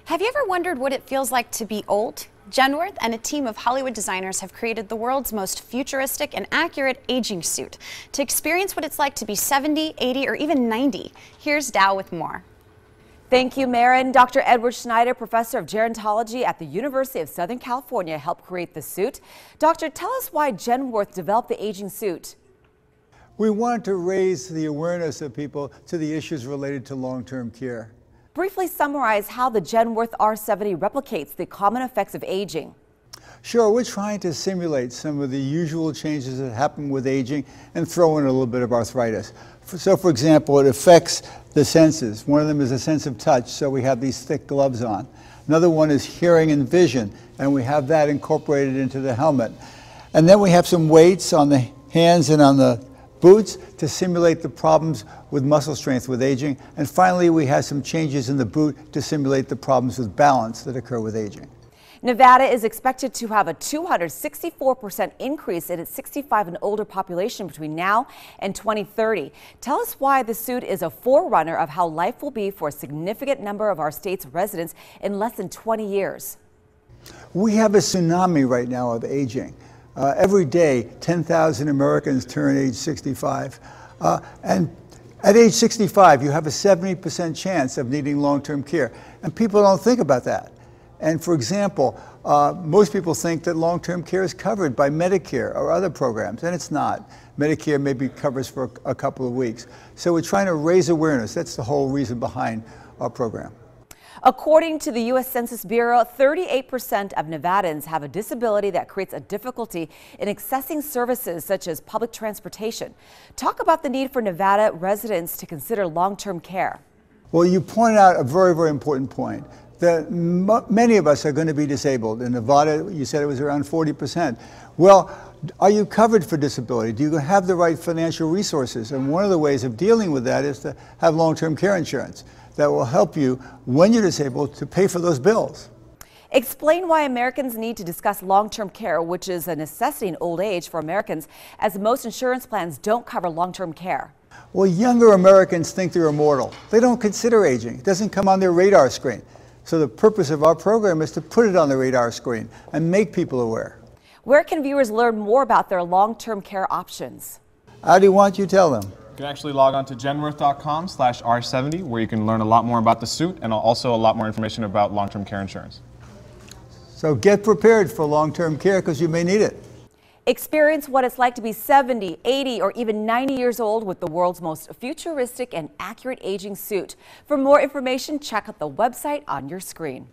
Have you ever wondered what it feels like to be old? Genworth and a team of Hollywood designers have created the world's most futuristic and accurate aging suit to experience what it's like to be 70, 80, or even 90. Here's Dow with more. Thank you, Marin. Dr. Edward Schneider, professor of gerontology at the University of Southern California, helped create the suit. Doctor, tell us why Genworth developed the aging suit. We wanted to raise the awareness of people to the issues related to long-term care. Briefly summarize how the Genworth R70 replicates the common effects of aging. Sure, we're trying to simulate some of the usual changes that happen with aging and throw in a little bit of arthritis. So, for example, it affects the senses. One of them is a sense of touch, so we have these thick gloves on. Another one is hearing and vision, and we have that incorporated into the helmet. And then we have some weights on the hands and on the boots to simulate the problems with muscle strength with aging. And finally, we have some changes in the boot to simulate the problems with balance that occur with aging. Nevada is expected to have a 264% increase in its 65 and older population between now and 2030. Tell us why the suit is a forerunner of how life will be for a significant number of our state's residents in less than 20 years. We have a tsunami right now of aging. Every day, 10,000 Americans turn age 65. And at age 65, you have a 70% chance of needing long-term care. And people don't think about that. And for example, most people think that long-term care is covered by Medicare or other programs, and it's not. Medicare maybe covers for a couple of weeks. So we're trying to raise awareness. That's the whole reason behind our program. According to the U.S. Census Bureau, 38% of Nevadans have a disability that creates a difficulty in accessing services such as public transportation. Talk about the need for Nevada residents to consider long-term care. Well, you pointed out a very, very important point. That many of us are going to be disabled. In Nevada, you said it was around 40%. Well, are you covered for disability? Do you have the right financial resources? And one of the ways of dealing with that is to have long-term care insurance that will help you, when you're disabled, to pay for those bills. Explain why Americans need to discuss long-term care, which is a necessity in old age for Americans, as most insurance plans don't cover long-term care. Well, younger Americans think they're immortal. They don't consider aging. It doesn't come on their radar screen. So the purpose of our program is to put it on the radar screen and make people aware. Where can viewers learn more about their long-term care options? How do you want you to tell them? You can actually log on to genworth.com/R70, where you can learn a lot more about the suit and also a lot more information about long-term care insurance. So get prepared for long-term care because you may need it. Experience what it's like to be 70, 80, or even 90 years old with the world's most futuristic and accurate aging suit. For more information, check out the website on your screen.